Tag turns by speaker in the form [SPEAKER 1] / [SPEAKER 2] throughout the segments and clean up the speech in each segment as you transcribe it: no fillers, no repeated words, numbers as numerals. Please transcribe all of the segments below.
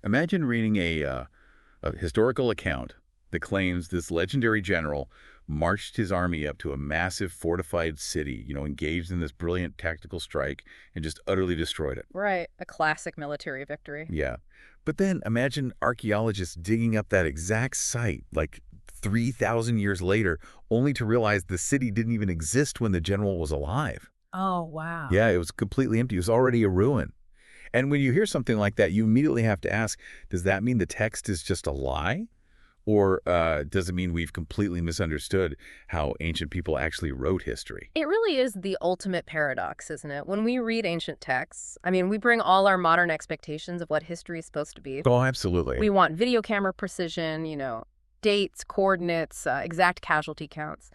[SPEAKER 1] Imagine reading a historical account that claims this legendary general marched his army up to a massive fortified city, engaged in this brilliant tactical strike and just utterly destroyed it.
[SPEAKER 2] Right, a classic military victory.
[SPEAKER 1] Yeah. But then imagine archaeologists digging up that exact site, like 3,000 years later, only to realize the city didn't even exist when the general was alive.
[SPEAKER 2] Oh, wow.
[SPEAKER 1] Yeah, it was completely empty. It was already a ruin. And when you hear something like that, you immediately have to ask, does that mean the text is just a lie? Or does it mean we've completely misunderstood how ancient people actually wrote history?
[SPEAKER 2] It really is the ultimate paradox, isn't it? When we read ancient texts, we bring all our modern expectations of what history is supposed to be.
[SPEAKER 1] Oh, absolutely.
[SPEAKER 2] We want video camera precision, dates, coordinates, exact casualty counts.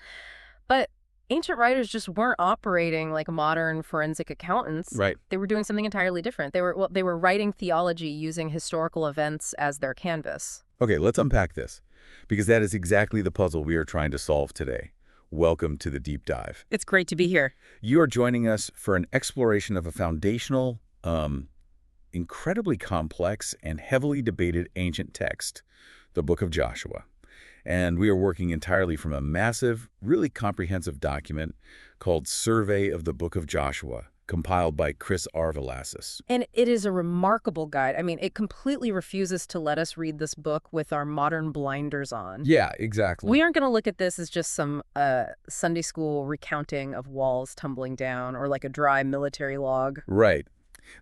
[SPEAKER 2] But ancient writers just weren't operating like modern forensic accountants.
[SPEAKER 1] Right.
[SPEAKER 2] They were doing something entirely different. They were writing theology using historical events as their canvas.
[SPEAKER 1] Okay, let's unpack this, because that is exactly the puzzle we are trying to solve today. Welcome to the deep dive.
[SPEAKER 2] It's great to be here.
[SPEAKER 1] You are joining us for an exploration of a foundational, incredibly complex and heavily debated ancient text, the Book of Joshua. And we are working entirely from a massive, really comprehensive document called Survey of the Book of Joshua, compiled by Chris R. Velasquez.
[SPEAKER 2] And it is a remarkable guide. It completely refuses to let us read this book with our modern blinders on.
[SPEAKER 1] Yeah, exactly.
[SPEAKER 2] We aren't going to look at this as just some Sunday school recounting of walls tumbling down or like a dry military log.
[SPEAKER 1] Right.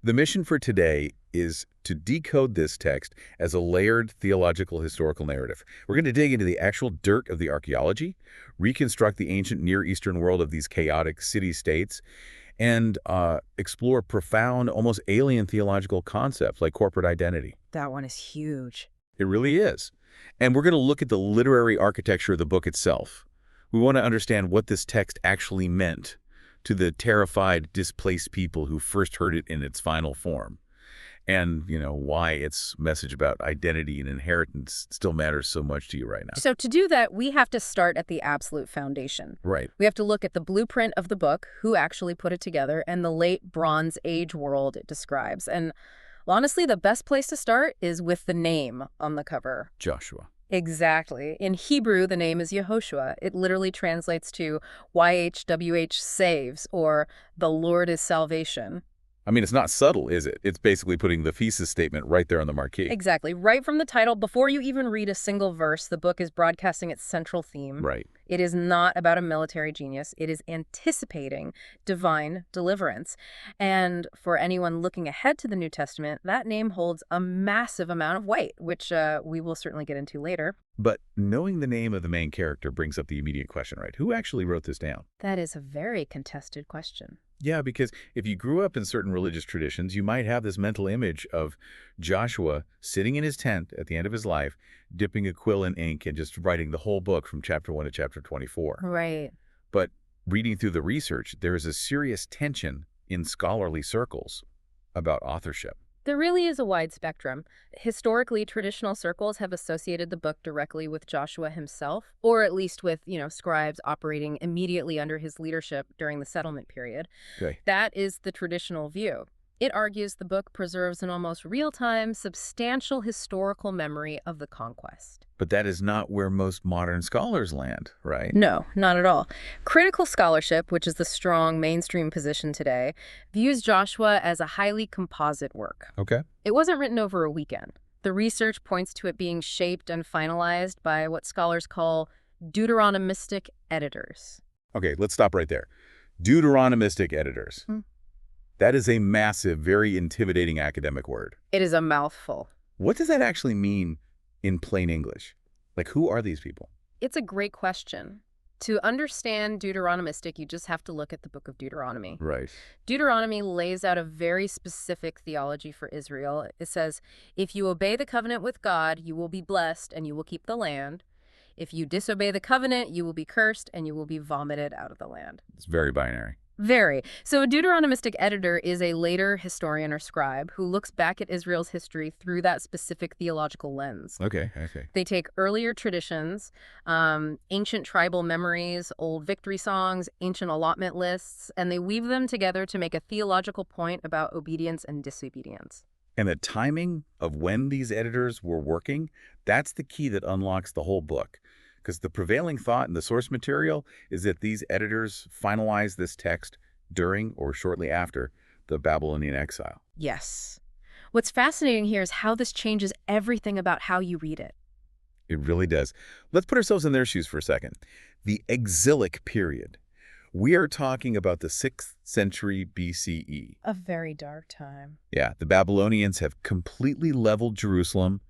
[SPEAKER 1] The mission for today is to decode this text as a layered theological historical narrative. We're going to dig into the actual dirt of the archaeology, reconstruct the ancient Near Eastern world of these chaotic city-states, and explore profound, almost alien theological concepts like corporate identity.
[SPEAKER 2] That one is huge.
[SPEAKER 1] It really is. And we're going to look at the literary architecture of the book itself. We want to understand what this text actually meant to the terrified, displaced people who first heard it in its final form. And, why its message about identity and inheritance still matters so much to you right now.
[SPEAKER 2] So to do that, we have to start at the absolute foundation.
[SPEAKER 1] Right.
[SPEAKER 2] We have to look at the blueprint of the book, who actually put it together, and the late Bronze Age world it describes. And honestly, the best place to start is with the name on the cover.
[SPEAKER 1] Joshua.
[SPEAKER 2] Exactly. In Hebrew, the name is Yehoshua. It literally translates to YHWH saves, or the Lord is salvation.
[SPEAKER 1] It's not subtle, is it? It's basically putting the thesis statement right there on the marquee.
[SPEAKER 2] Exactly. Right from the title, before you even read a single verse, the book is broadcasting its central theme.
[SPEAKER 1] Right.
[SPEAKER 2] It is not about a military genius. It is anticipating divine deliverance. And for anyone looking ahead to the New Testament, that name holds a massive amount of weight, which we will certainly get into later.
[SPEAKER 1] But knowing the name of the main character brings up the immediate question, right? Who actually wrote this down?
[SPEAKER 2] That is a very contested question.
[SPEAKER 1] Yeah, because if you grew up in certain religious traditions, you might have this mental image of Joshua sitting in his tent at the end of his life, dipping a quill in ink and just writing the whole book from chapter 1 to chapter 24.
[SPEAKER 2] Right.
[SPEAKER 1] But reading through the research, there is a serious tension in scholarly circles about authorship.
[SPEAKER 2] There really is a wide spectrum. Historically, traditional circles have associated the book directly with Joshua himself, or at least with, scribes operating immediately under his leadership during the settlement period.
[SPEAKER 1] Okay.
[SPEAKER 2] That is the traditional view. It argues the book preserves an almost real-time, substantial historical memory of the conquest.
[SPEAKER 1] But that is not where most modern scholars land, right?
[SPEAKER 2] No, not at all. Critical scholarship, which is the strong mainstream position today, views Joshua as a highly composite work.
[SPEAKER 1] Okay.
[SPEAKER 2] It wasn't written over a weekend. The research points to it being shaped and finalized by what scholars call Deuteronomistic editors.
[SPEAKER 1] Okay, let's stop right there. Deuteronomistic editors. That is a massive, very intimidating academic word.
[SPEAKER 2] It is a mouthful.
[SPEAKER 1] What does that actually mean in plain English? Like, who are these people?
[SPEAKER 2] It's a great question. To understand Deuteronomistic, you just have to look at the book of Deuteronomy.
[SPEAKER 1] Right.
[SPEAKER 2] Deuteronomy lays out a very specific theology for Israel. It says, if you obey the covenant with God, you will be blessed and you will keep the land. If you disobey the covenant, you will be cursed and you will be vomited out of the land.
[SPEAKER 1] It's very binary.
[SPEAKER 2] Very. So a Deuteronomistic editor is a later historian or scribe who looks back at Israel's history through that specific theological lens.
[SPEAKER 1] Okay.
[SPEAKER 2] They take earlier traditions, ancient tribal memories, old victory songs, ancient allotment lists, and they weave them together to make a theological point about obedience and disobedience.
[SPEAKER 1] And the timing of when these editors were working, that's the key that unlocks the whole book. Because the prevailing thought in the source material is that these editors finalized this text during or shortly after the Babylonian exile.
[SPEAKER 2] Yes. What's fascinating here is how this changes everything about how you read it.
[SPEAKER 1] It really does. Let's put ourselves in their shoes for a second. The exilic period. We are talking about the 6th century BCE.
[SPEAKER 2] A very dark time.
[SPEAKER 1] Yeah, the Babylonians have completely leveled Jerusalem.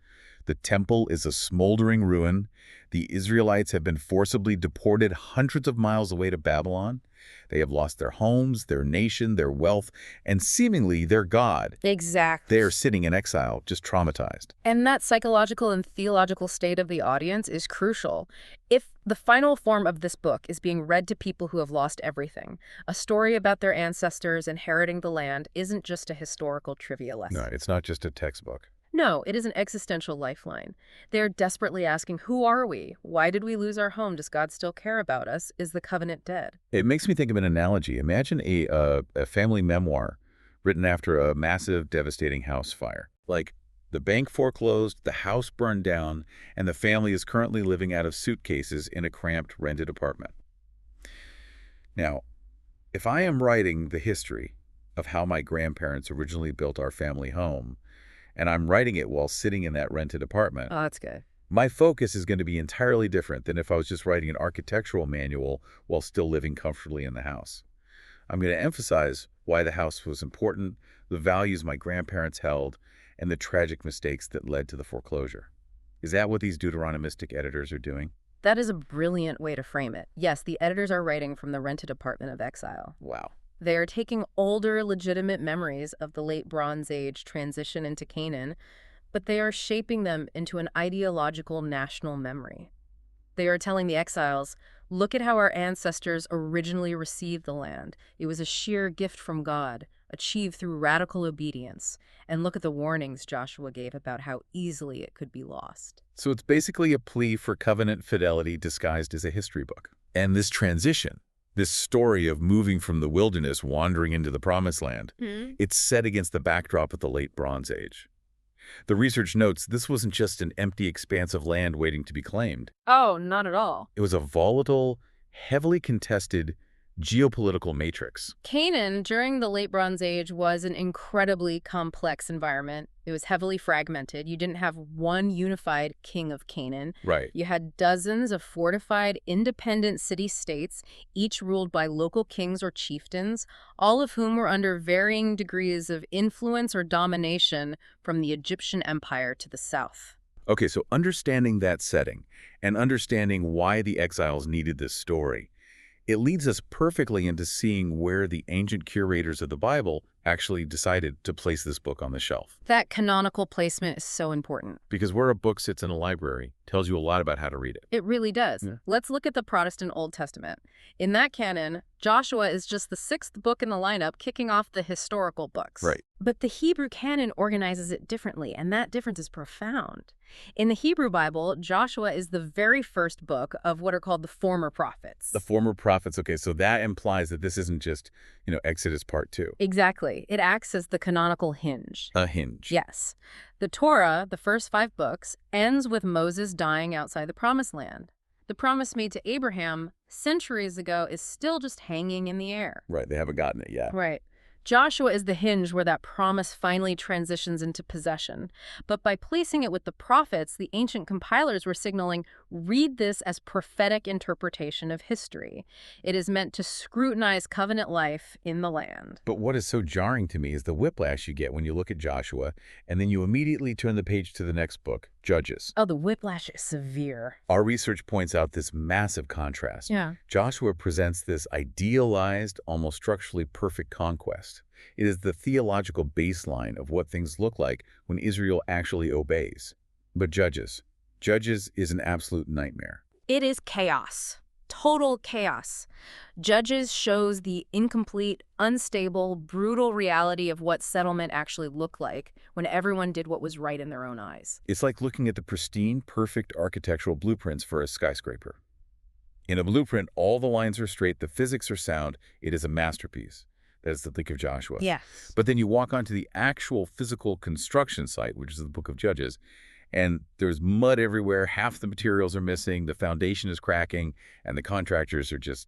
[SPEAKER 1] The temple is a smoldering ruin. The Israelites have been forcibly deported hundreds of miles away to Babylon. They have lost their homes, their nation, their wealth, and seemingly their God.
[SPEAKER 2] Exactly.
[SPEAKER 1] They are sitting in exile, just traumatized.
[SPEAKER 2] And that psychological and theological state of the audience is crucial. If the final form of this book is being read to people who have lost everything, a story about their ancestors inheriting the land isn't just a historical trivia lesson.
[SPEAKER 1] No, it's not just a textbook.
[SPEAKER 2] No, it is an existential lifeline. They're desperately asking, who are we? Why did we lose our home? Does God still care about us? Is the covenant dead?
[SPEAKER 1] It makes me think of an analogy. Imagine a family memoir written after a massive, devastating house fire. Like, the bank foreclosed, the house burned down, and the family is currently living out of suitcases in a cramped, rented apartment. Now, if I am writing the history of how my grandparents originally built our family home, and I'm writing it while sitting in that rented apartment,
[SPEAKER 2] Oh, that's good.
[SPEAKER 1] my focus is going to be entirely different than if I was just writing an architectural manual while still living comfortably in the house. I'm going to emphasize why the house was important, the values my grandparents held, and the tragic mistakes that led to the foreclosure. Is that what these Deuteronomistic editors are doing?
[SPEAKER 2] That is a brilliant way to frame it. Yes, the editors are writing from the rented apartment of exile.
[SPEAKER 1] Wow.
[SPEAKER 2] They are taking older, legitimate memories of the late Bronze Age transition into Canaan, but they are shaping them into an ideological national memory. They are telling the exiles, look at how our ancestors originally received the land. It was a sheer gift from God, achieved through radical obedience. And look at the warnings Joshua gave about how easily it could be lost.
[SPEAKER 1] So it's basically a plea for covenant fidelity disguised as a history book. And this transition, this story of moving from the wilderness, wandering into the promised land, it's set against the backdrop of the late Bronze Age. The research notes this wasn't just an empty expanse of land waiting to be claimed.
[SPEAKER 2] Oh, not at all.
[SPEAKER 1] It was a volatile, heavily contested geopolitical matrix.
[SPEAKER 2] Canaan, during the late Bronze Age, was an incredibly complex environment. It was heavily fragmented. You didn't have one unified king of Canaan.
[SPEAKER 1] Right.
[SPEAKER 2] You had dozens of fortified, independent city-states, each ruled by local kings or chieftains, all of whom were under varying degrees of influence or domination from the Egyptian Empire to the south.
[SPEAKER 1] Okay, so understanding that setting and understanding why the exiles needed this story, it leads us perfectly into seeing where the ancient curators of the Bible actually decided to place this book on the shelf.
[SPEAKER 2] That canonical placement is so important.
[SPEAKER 1] Because where a book sits in a library tells you a lot about how to read it.
[SPEAKER 2] It really does.
[SPEAKER 1] Yeah.
[SPEAKER 2] Let's look at the Protestant Old Testament. In that canon, Joshua is just the 6th book in the lineup, kicking off the historical books.
[SPEAKER 1] Right.
[SPEAKER 2] But the Hebrew canon organizes it differently, and that difference is profound. In the Hebrew Bible, Joshua is the very first book of what are called the former prophets.
[SPEAKER 1] The former prophets, okay, so that implies that this isn't just, Exodus part 2.
[SPEAKER 2] Exactly. It acts as the canonical hinge.
[SPEAKER 1] A hinge.
[SPEAKER 2] Yes. The Torah, the first 5 books, ends with Moses dying outside the Promised Land. The promise made to Abraham centuries ago is still just hanging in the air.
[SPEAKER 1] Right, they haven't gotten it yet.
[SPEAKER 2] Right. Joshua is the hinge where that promise finally transitions into possession. But by placing it with the prophets, the ancient compilers were signaling, read this as prophetic interpretation of history. It is meant to scrutinize covenant life in the land.
[SPEAKER 1] But what is so jarring to me is the whiplash you get when you look at Joshua, and then you immediately turn the page to the next book, Judges.
[SPEAKER 2] Oh, the whiplash is severe.
[SPEAKER 1] Our research points out this massive contrast.
[SPEAKER 2] Yeah.
[SPEAKER 1] Joshua presents this idealized, almost structurally perfect conquest. It is the theological baseline of what things look like when Israel actually obeys. But Judges is an absolute nightmare.
[SPEAKER 2] It is chaos. Total chaos. Judges shows the incomplete, unstable, brutal reality of what settlement actually looked like when everyone did what was right in their own eyes.
[SPEAKER 1] It's like looking at the pristine, perfect architectural blueprints for a skyscraper. In a blueprint, all the lines are straight, the physics are sound, it is a masterpiece. That's the Book of Joshua.
[SPEAKER 2] Yes.
[SPEAKER 1] But then you walk onto the actual physical construction site, which is the Book of Judges, and there's mud everywhere. Half the materials are missing. The foundation is cracking, and the contractors are just,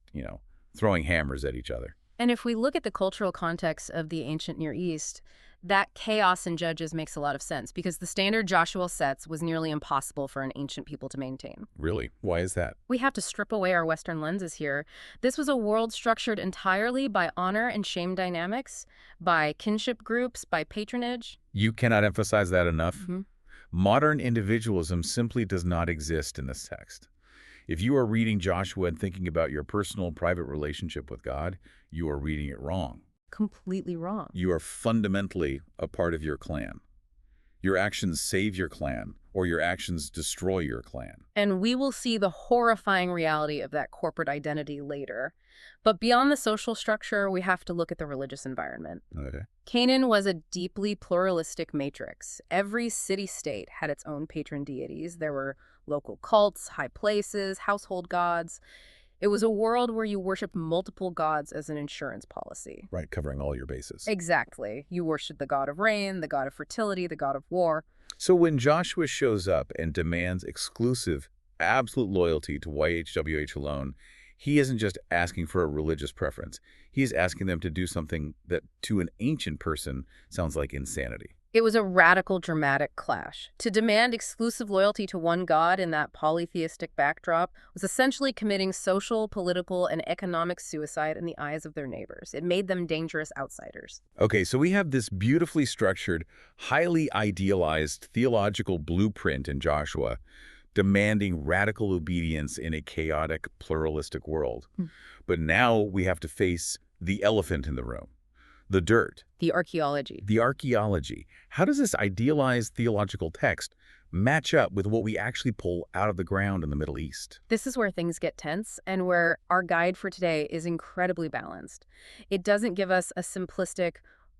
[SPEAKER 1] throwing hammers at each other.
[SPEAKER 2] And if we look at the cultural context of the ancient Near East, that chaos in Judges makes a lot of sense because the standard Joshua sets was nearly impossible for an ancient people to maintain.
[SPEAKER 1] Really? Why is that?
[SPEAKER 2] We have to strip away our Western lenses here. This was a world structured entirely by honor and shame dynamics, by kinship groups, by patronage.
[SPEAKER 1] You cannot emphasize that enough.
[SPEAKER 2] Mhm.
[SPEAKER 1] Modern individualism simply does not exist in this text. If you are reading Joshua and thinking about your personal, private relationship with God, you are reading it wrong.
[SPEAKER 2] Completely wrong.
[SPEAKER 1] You are fundamentally a part of your clan. Your actions save your clan, or your actions destroy your clan.
[SPEAKER 2] And we will see the horrifying reality of that corporate identity later. But beyond the social structure, we have to look at the religious environment.
[SPEAKER 1] Okay.
[SPEAKER 2] Canaan was a deeply pluralistic matrix. Every city-state had its own patron deities. There were local cults, high places, household gods. It was a world where you worshiped multiple gods as an insurance policy.
[SPEAKER 1] Right, covering all your bases.
[SPEAKER 2] Exactly. You worshiped the god of rain, the god of fertility, the god of war.
[SPEAKER 1] So when Joshua shows up and demands exclusive, absolute loyalty to YHWH alone, he isn't just asking for a religious preference. He's asking them to do something that, to an ancient person, sounds like insanity.
[SPEAKER 2] It was a radical, dramatic clash. To demand exclusive loyalty to one god in that polytheistic backdrop was essentially committing social, political, and economic suicide in the eyes of their neighbors. It made them dangerous outsiders.
[SPEAKER 1] Okay, so we have this beautifully structured, highly idealized theological blueprint in Joshua, demanding radical obedience in a chaotic, pluralistic world. But now we have to face the elephant in the room, the dirt.
[SPEAKER 2] The archaeology.
[SPEAKER 1] The archaeology. How does this idealized theological text match up with what we actually pull out of the ground in the Middle East?
[SPEAKER 2] This is where things get tense and where our guide for today is incredibly balanced. It doesn't give us a simplistic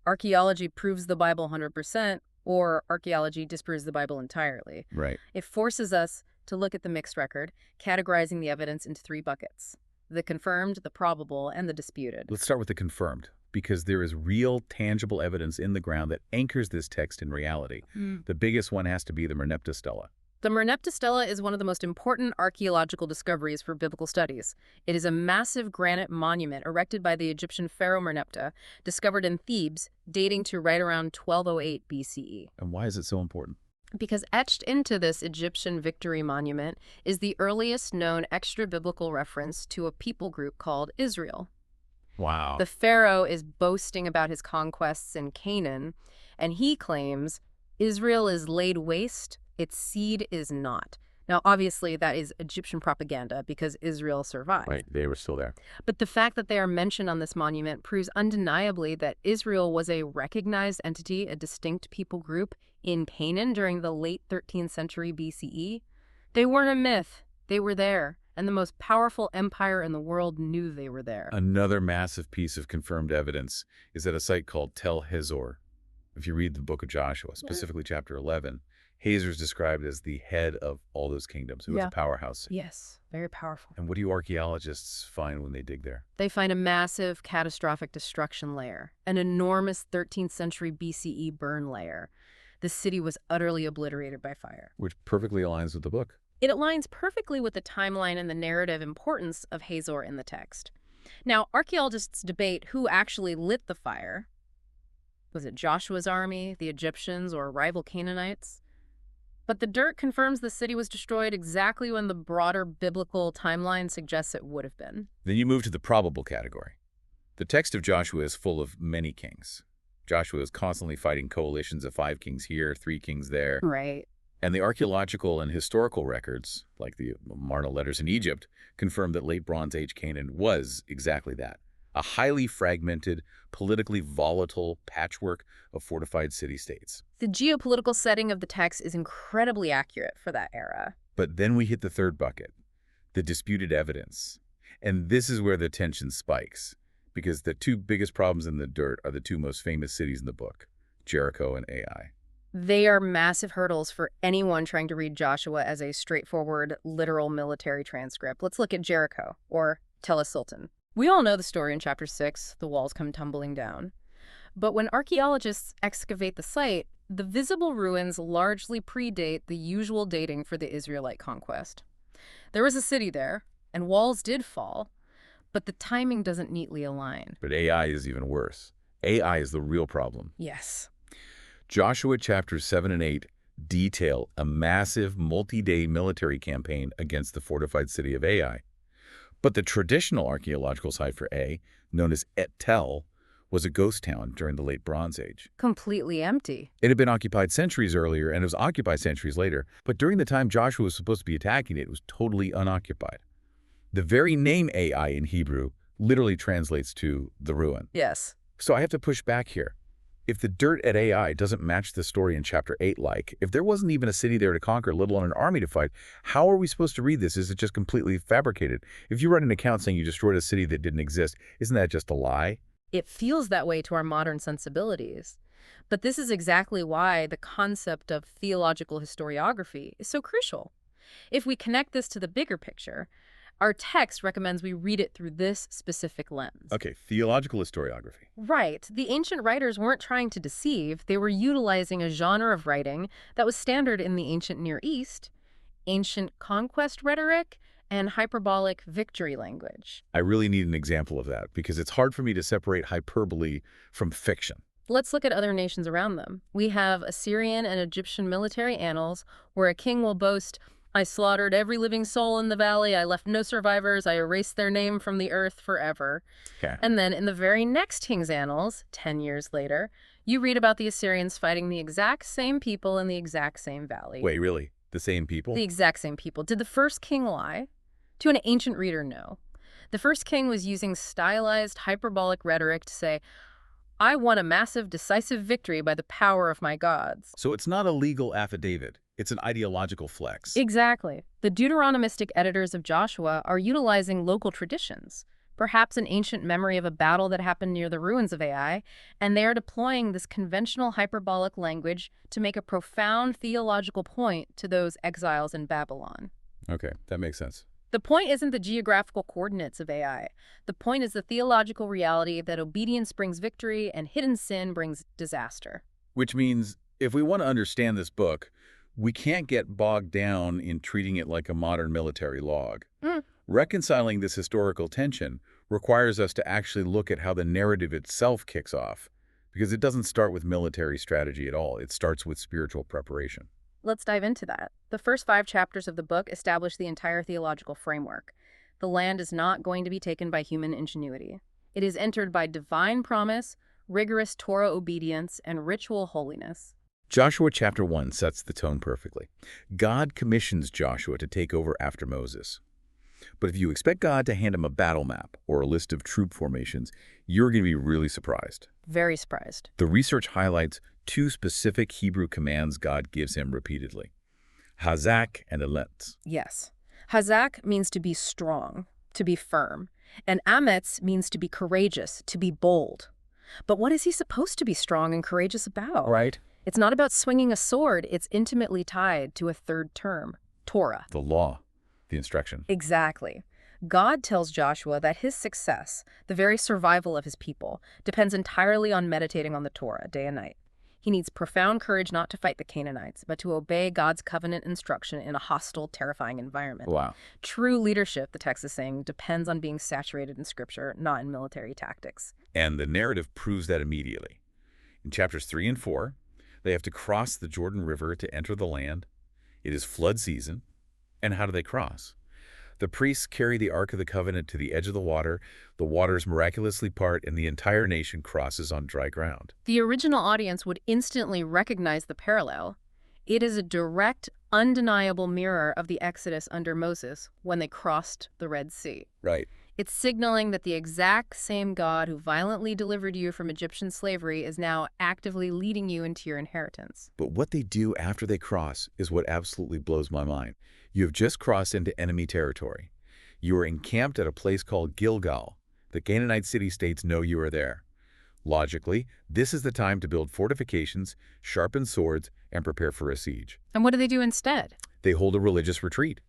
[SPEAKER 2] archaeology proves the Bible 100% or archaeology disproves the Bible entirely.
[SPEAKER 1] Right.
[SPEAKER 2] It forces us to look at the mixed record, categorizing the evidence into three buckets: the confirmed, the probable, and the disputed.
[SPEAKER 1] Let's start with the confirmed, because there is real, tangible evidence in the ground that anchors this text in reality. The biggest one has to be the Merneptah Stela.
[SPEAKER 2] The Merneptah Stela is one of the most important archaeological discoveries for biblical studies. It is a massive granite monument erected by the Egyptian pharaoh Merneptah, discovered in Thebes, dating to right around 1208 BCE.
[SPEAKER 1] And why is it so important?
[SPEAKER 2] Because etched into this Egyptian victory monument is the earliest known extra-biblical reference to a people group called Israel.
[SPEAKER 1] Wow.
[SPEAKER 2] The pharaoh is boasting about his conquests in Canaan, and he claims Israel is laid waste, its seed is not. Now, obviously, that is Egyptian propaganda because Israel survived.
[SPEAKER 1] Right, they were still there.
[SPEAKER 2] But the fact that they are mentioned on this monument proves undeniably that Israel was a recognized entity, a distinct people group in Canaan during the late 13th century BCE. They weren't a myth. They were there. And the most powerful empire in the world knew they were there.
[SPEAKER 1] Another massive piece of confirmed evidence is at a site called Tel Hazor. If you read the book of Joshua, specifically chapter 11, Hazor is described as the head of all those kingdoms. It was a powerhouse.
[SPEAKER 2] Yes, very powerful.
[SPEAKER 1] And what do archaeologists find when they dig there?
[SPEAKER 2] They find a massive, catastrophic destruction layer, an enormous 13th century BCE burn layer. The city was utterly obliterated by fire.
[SPEAKER 1] Which perfectly aligns with the book.
[SPEAKER 2] It aligns perfectly with the timeline and the narrative importance of Hazor in the text. Now, archaeologists debate who actually lit the fire. Was it Joshua's army, the Egyptians, or rival Canaanites? But the dirt confirms the city was destroyed exactly when the broader biblical timeline suggests it would have been.
[SPEAKER 1] Then you move to the probable category. The text of Joshua is full of many kings. Joshua is constantly fighting coalitions of 5 kings here, 3 kings there.
[SPEAKER 2] Right.
[SPEAKER 1] And the archaeological and historical records, like the Marna letters in Egypt, confirm that late Bronze Age Canaan was exactly that. A highly fragmented, politically volatile patchwork of fortified city-states.
[SPEAKER 2] The geopolitical setting of the text is incredibly accurate for that era.
[SPEAKER 1] But then we hit the third bucket, the disputed evidence. And this is where the tension spikes, because the 2 biggest problems in the dirt are the 2 most famous cities in the book, Jericho and Ai.
[SPEAKER 2] They are massive hurdles for anyone trying to read Joshua as a straightforward, literal military transcript. Let's look at Jericho, or Tel Sultan. We all know the story in chapter 6, the walls come tumbling down. But when archaeologists excavate the site, the visible ruins largely predate the usual dating for the Israelite conquest. There was a city there, and walls did fall, but the timing doesn't neatly align.
[SPEAKER 1] But AI is even worse. AI is the real problem.
[SPEAKER 2] Yes.
[SPEAKER 1] Joshua chapters 7 and 8 detail a massive multi-day military campaign against the fortified city of Ai. But the traditional archaeological site for Ai, known as Et Tel, was a ghost town during the late Bronze Age.
[SPEAKER 2] Completely empty.
[SPEAKER 1] It had been occupied centuries earlier, and it was occupied centuries later, but during the time Joshua was supposed to be attacking it, it was totally unoccupied. The very name Ai in Hebrew literally translates to the ruin.
[SPEAKER 2] Yes.
[SPEAKER 1] So I have to push back here. If the dirt at Ai doesn't match the story in chapter 8, if there wasn't even a city there to conquer, let alone an army to fight, how are we supposed to read this? Is it just completely fabricated? If you write an account saying you destroyed a city that didn't exist, isn't that just a lie?
[SPEAKER 2] It feels that way to our modern sensibilities. But this is exactly why the concept of theological historiography is so crucial. If we connect this to the bigger picture, our text recommends we read it through this specific lens.
[SPEAKER 1] Okay, theological historiography.
[SPEAKER 2] Right. The ancient writers weren't trying to deceive. They were utilizing a genre of writing that was standard in the ancient Near East, ancient conquest rhetoric, and hyperbolic victory language.
[SPEAKER 1] I really need an example of that because it's hard for me to separate hyperbole from fiction.
[SPEAKER 2] Let's look at other nations around them. We have Assyrian and Egyptian military annals where a king will boast, "I slaughtered every living soul in the valley. I left no survivors. I erased their name from the earth forever."
[SPEAKER 1] Okay.
[SPEAKER 2] And then in the very next king's annals, 10 years later, you read about the Assyrians fighting the exact same people in the exact same valley.
[SPEAKER 1] Wait, really? The same people?
[SPEAKER 2] The exact same people. Did the first king lie? To an ancient reader, no. The first king was using stylized, hyperbolic rhetoric to say, "I won a massive, decisive victory by the power of my gods."
[SPEAKER 1] So it's not a legal affidavit. It's an ideological flex.
[SPEAKER 2] Exactly. The Deuteronomistic editors of Joshua are utilizing local traditions, perhaps an ancient memory of a battle that happened near the ruins of Ai, and they are deploying this conventional hyperbolic language to make a profound theological point to those exiles in Babylon.
[SPEAKER 1] Okay, that makes sense.
[SPEAKER 2] The point isn't the geographical coordinates of Ai. The point is the theological reality that obedience brings victory and hidden sin brings disaster.
[SPEAKER 1] Which means if we want to understand this book, we can't get bogged down in treating it like a modern military log. Reconciling this historical tension requires us to actually look at how the narrative itself kicks off, because it doesn't start with military strategy at all. It starts with spiritual preparation.
[SPEAKER 2] Let's dive into that. The first 5 chapters of the book establish the entire theological framework. The land is not going to be taken by human ingenuity. It is entered by divine promise, rigorous Torah obedience, and ritual holiness.
[SPEAKER 1] Joshua chapter 1 sets the tone perfectly. God commissions Joshua to take over after Moses. But if you expect God to hand him a battle map or a list of troop formations, you're going to be really surprised.
[SPEAKER 2] Very surprised.
[SPEAKER 1] The research highlights 2 specific Hebrew commands God gives him repeatedly: Hazak and Eletz.
[SPEAKER 2] Yes. Hazak means to be strong, to be firm, and Ametz means to be courageous, to be bold. But what is he supposed to be strong and courageous about?
[SPEAKER 1] Right.
[SPEAKER 2] It's not about swinging a sword. It's intimately tied to a third term, Torah.
[SPEAKER 1] The law, the instruction.
[SPEAKER 2] Exactly. God tells Joshua that his success, the very survival of his people, depends entirely on meditating on the Torah day and night. He needs profound courage not to fight the Canaanites, but to obey God's covenant instruction in a hostile, terrifying environment.
[SPEAKER 1] Wow.
[SPEAKER 2] True leadership, the text is saying, depends on being saturated in Scripture, not in military tactics.
[SPEAKER 1] And the narrative proves that immediately. In chapters 3 and 4, they have to cross the Jordan River to enter the land. It is flood season. And how do they cross? The priests carry the Ark of the Covenant to the edge of the waters miraculously part, and the entire nation crosses on dry ground.
[SPEAKER 2] The original audience would instantly recognize the parallel. It is a direct, undeniable mirror of the Exodus under Moses when they crossed the Red Sea.
[SPEAKER 1] Right.
[SPEAKER 2] It's signaling that the exact same God who violently delivered you from Egyptian slavery is now actively leading you into your inheritance.
[SPEAKER 1] But what they do after they cross is what absolutely blows my mind. You have just crossed into enemy territory. You are encamped at a place called Gilgal. The Canaanite city-states know you are there. Logically, this is the time to build fortifications, sharpen swords, and prepare for a siege.
[SPEAKER 2] And what do they do instead?
[SPEAKER 1] They hold a religious retreat.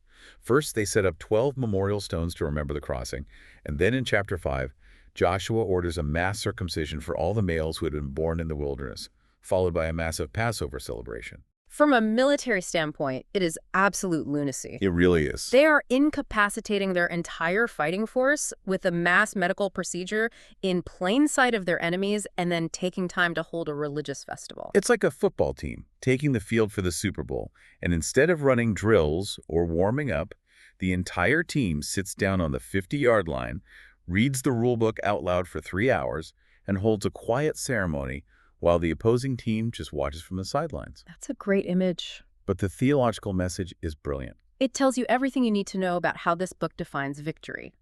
[SPEAKER 1] First, they set up 12 memorial stones to remember the crossing, and then in chapter 5, Joshua orders a mass circumcision for all the males who had been born in the wilderness, followed by a massive Passover celebration.
[SPEAKER 2] From a military standpoint, it is absolute lunacy.
[SPEAKER 1] It really is.
[SPEAKER 2] They are incapacitating their entire fighting force with a mass medical procedure in plain sight of their enemies and then taking time to hold a religious festival.
[SPEAKER 1] It's like a football team taking the field for the Super Bowl, and instead of running drills or warming up, the entire team sits down on the 50-yard line, reads the rulebook out loud for 3 hours, and holds a quiet ceremony while the opposing team just watches from the sidelines.
[SPEAKER 2] That's a great image.
[SPEAKER 1] But the theological message is brilliant.
[SPEAKER 2] It tells you everything you need to know about how this book defines victory.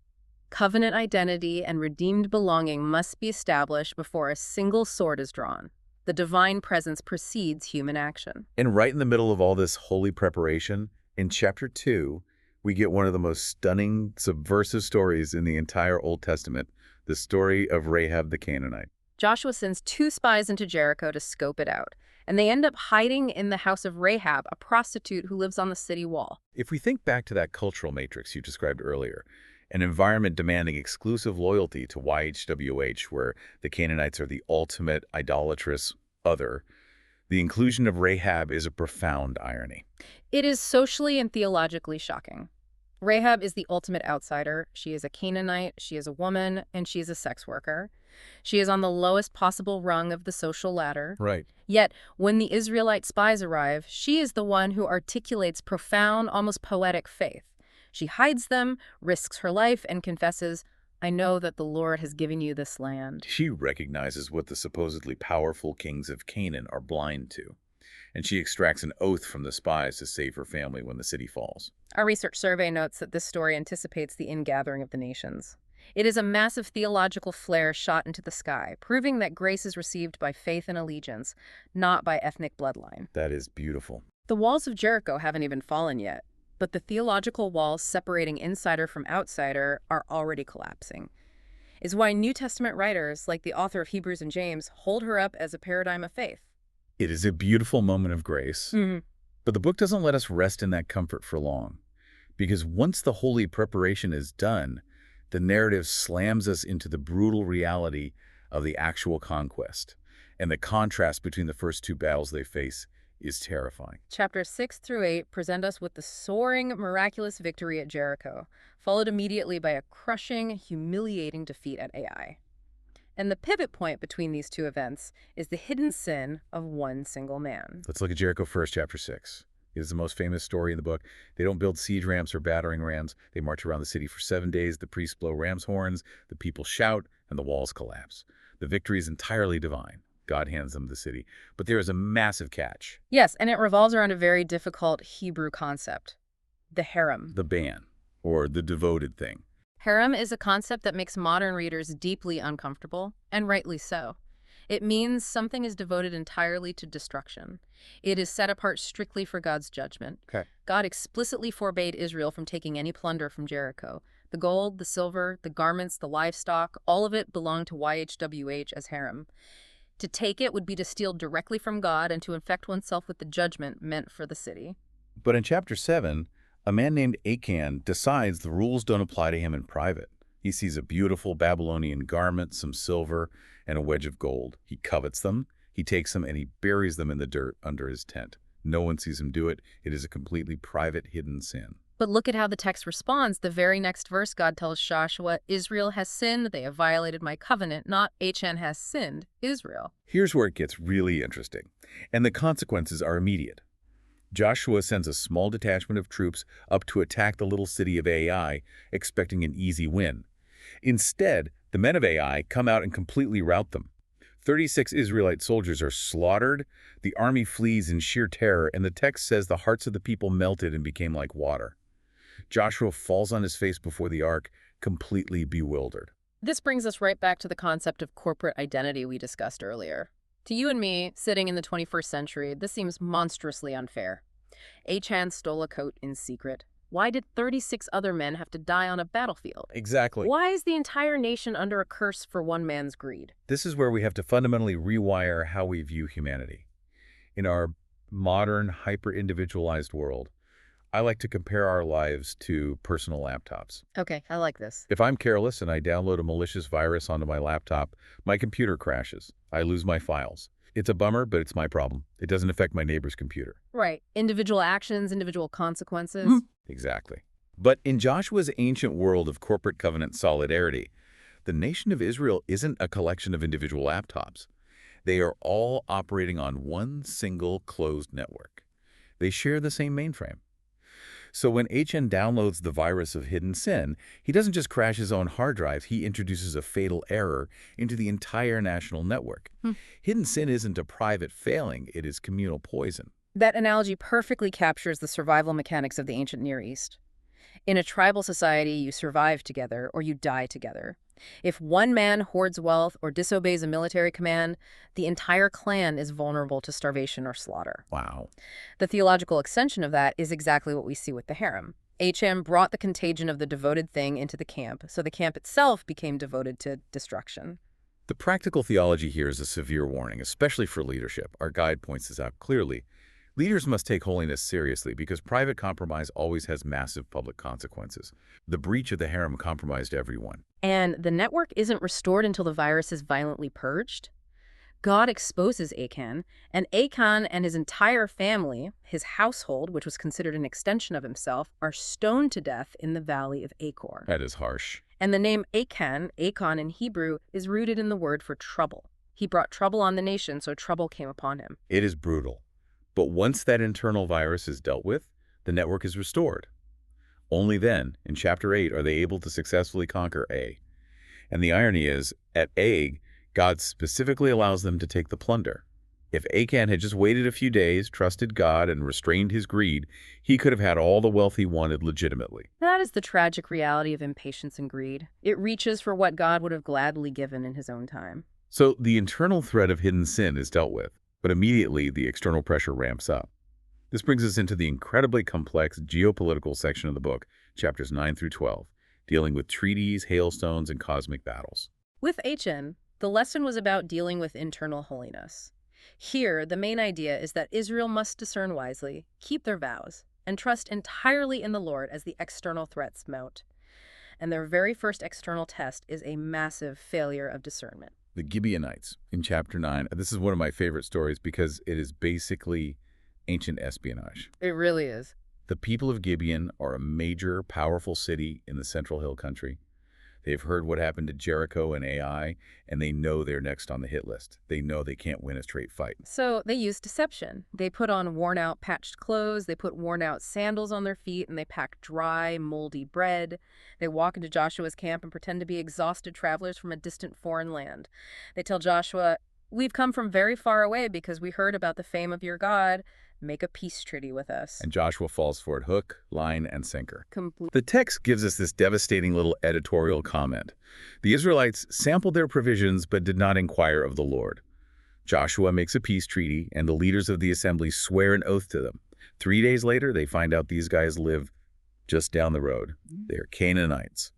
[SPEAKER 2] Covenant identity and redeemed belonging must be established before a single sword is drawn. The divine presence precedes human action.
[SPEAKER 1] And right in the middle of all this holy preparation, in chapter 2, we get one of the most stunning, subversive stories in the entire Old Testament, the story of Rahab the Canaanite.
[SPEAKER 2] Joshua sends 2 spies into Jericho to scope it out, and they end up hiding in the house of Rahab, a prostitute who lives on the city wall.
[SPEAKER 1] If we think back to that cultural matrix you described earlier, an environment demanding exclusive loyalty to YHWH, where the Canaanites are the ultimate idolatrous other, the inclusion of Rahab is a profound irony.
[SPEAKER 2] It is socially and theologically shocking. Rahab is the ultimate outsider. She is a Canaanite, she is a woman, and she is a sex worker. She is on the lowest possible rung of the social ladder.
[SPEAKER 1] Right.
[SPEAKER 2] Yet, when the Israelite spies arrive, she is the one who articulates profound, almost poetic faith. She hides them, risks her life, and confesses, "I know that the Lord has given you this land."
[SPEAKER 1] She recognizes what the supposedly powerful kings of Canaan are blind to, and she extracts an oath from the spies to save her family when the city falls.
[SPEAKER 2] Our research survey notes that this story anticipates the ingathering of the nations. It is a massive theological flare shot into the sky, proving that grace is received by faith and allegiance, not by ethnic bloodline.
[SPEAKER 1] That is beautiful.
[SPEAKER 2] The walls of Jericho haven't even fallen yet, but the theological walls separating insider from outsider are already collapsing. Is why New Testament writers, like the author of Hebrews and James, hold her up as a paradigm of faith.
[SPEAKER 1] It is a beautiful moment of grace. But the book doesn't let us rest in that comfort for long, because once the holy preparation is done, the narrative slams us into the brutal reality of the actual conquest, and the contrast between the first 2 battles they face is terrifying.
[SPEAKER 2] Chapters 6 through 8 present us with the soaring, miraculous victory at Jericho, followed immediately by a crushing, humiliating defeat at Ai. And the pivot point between these 2 events is the hidden sin of one single man.
[SPEAKER 1] Let's look at Jericho first, chapter 6. It is the most famous story in the book. They don't build siege ramps or battering rams. They march around the city for 7 days. The priests blow ram's horns. The people shout, and the walls collapse. The victory is entirely divine. God hands them the city. But there is a massive catch.
[SPEAKER 2] Yes, and it revolves around a very difficult Hebrew concept, the harem.
[SPEAKER 1] The ban, or the devoted thing.
[SPEAKER 2] Harem is a concept that makes modern readers deeply uncomfortable, and rightly so. It means something is devoted entirely to destruction. It is set apart strictly for God's judgment.
[SPEAKER 1] Okay.
[SPEAKER 2] God explicitly forbade Israel from taking any plunder from Jericho. The gold, the silver, the garments, the livestock, all of it belonged to YHWH as harem. To take it would be to steal directly from God and to infect oneself with the judgment meant for the city.
[SPEAKER 1] But in chapter 7, a man named Achan decides the rules don't apply to him in private. He sees a beautiful Babylonian garment, some silver, and a wedge of gold. He covets them, he takes them, and he buries them in the dirt under his tent. No one sees him do it. It is a completely private, hidden sin.
[SPEAKER 2] But look at how the text responds. The very next verse, God tells Joshua, Israel has sinned, they have violated my covenant, not Achan has sinned, Israel.
[SPEAKER 1] Here's where it gets really interesting, and the consequences are immediate. Joshua sends a small detachment of troops up to attack the little city of Ai, expecting an easy win. Instead, the men of Ai come out and completely rout them. 36 Israelite soldiers are slaughtered, the army flees in sheer terror, and the text says the hearts of the people melted and became like water. Joshua falls on his face before the ark, completely bewildered.
[SPEAKER 2] This brings us right back to the concept of corporate identity we discussed earlier. To you and me, sitting in the 21st century, this seems monstrously unfair. Achan stole a coat in secret. Why did 36 other men have to die on a battlefield?
[SPEAKER 1] Exactly.
[SPEAKER 2] Why is the entire nation under a curse for one man's greed?
[SPEAKER 1] This is where we have to fundamentally rewire how we view humanity. In our modern, hyper-individualized world, I like to compare our lives to personal laptops.
[SPEAKER 2] Okay, I like this.
[SPEAKER 1] If I'm careless and I download a malicious virus onto my laptop, my computer crashes. I lose my files. It's a bummer, but it's my problem. It doesn't affect my neighbor's computer.
[SPEAKER 2] Right. Individual actions, individual consequences.
[SPEAKER 1] Exactly. But in Joshua's ancient world of corporate covenant solidarity, the nation of Israel isn't a collection of individual laptops. They are all operating on one single closed network. They share the same mainframe. So when HN downloads the virus of hidden sin, he doesn't just crash his own hard drive, he introduces a fatal error into the entire national network. Hidden sin isn't a private failing, it is communal poison.
[SPEAKER 2] That analogy perfectly captures the survival mechanics of the ancient Near East. In a tribal society, you survive together or you die together. If one man hoards wealth or disobeys a military command, the entire clan is vulnerable to starvation or slaughter.
[SPEAKER 1] Wow.
[SPEAKER 2] The theological extension of that is exactly what we see with the harem. HM brought the contagion of the devoted thing into the camp, so the camp itself became devoted to destruction.
[SPEAKER 1] The practical theology here is a severe warning, especially for leadership. Our guide points this out clearly. Leaders must take holiness seriously because private compromise always has massive public consequences. The breach of the harem compromised everyone.
[SPEAKER 2] And the network isn't restored until the virus is violently purged. God exposes Achan, and Achan and his entire family, his household, which was considered an extension of himself, are stoned to death in the valley of Achor.
[SPEAKER 1] That is harsh.
[SPEAKER 2] And the name Achan in Hebrew, is rooted in the word for trouble. He brought trouble on the nation, so trouble came upon him.
[SPEAKER 1] It is brutal. But once that internal virus is dealt with, the network is restored. Only then, in chapter 8, are they able to successfully conquer A. And the irony is, at A, God specifically allows them to take the plunder. If Achan had just waited a few days, trusted God, and restrained his greed, he could have had all the wealth he wanted legitimately.
[SPEAKER 2] That is the tragic reality of impatience and greed. It reaches for what God would have gladly given in his own time.
[SPEAKER 1] So the internal threat of hidden sin is dealt with, but immediately the external pressure ramps up. This brings us into the incredibly complex geopolitical section of the book, chapters 9 through 12, dealing with treaties, hailstones, and cosmic battles.
[SPEAKER 2] With HN, the lesson was about dealing with internal holiness. Here, the main idea is that Israel must discern wisely, keep their vows, and trust entirely in the Lord as the external threats mount. And their very first external test is a massive failure of discernment.
[SPEAKER 1] The Gibeonites in chapter 9. This is one of my favorite stories because it is basically ancient espionage.
[SPEAKER 2] It really is.
[SPEAKER 1] The people of Gibeon are a major, powerful city in the Central Hill Country. They've heard what happened to Jericho and Ai, and they know they're next on the hit list. They know they can't win a straight fight.
[SPEAKER 2] So they used deception. They put on worn-out, patched clothes, they put worn-out sandals on their feet, and they pack dry, moldy bread. They walk into Joshua's camp and pretend to be exhausted travelers from a distant foreign land. They tell Joshua, "We've come from very far away because we heard about the fame of your God. Make a peace treaty with us."
[SPEAKER 1] And Joshua falls for it hook, line, and sinker.
[SPEAKER 2] Complete.
[SPEAKER 1] The text gives us this devastating little editorial comment. The Israelites sampled their provisions but did not inquire of the Lord. Joshua makes a peace treaty, and the leaders of the assembly swear an oath to them. 3 days later, they find out these guys live just down the road. They're Canaanites.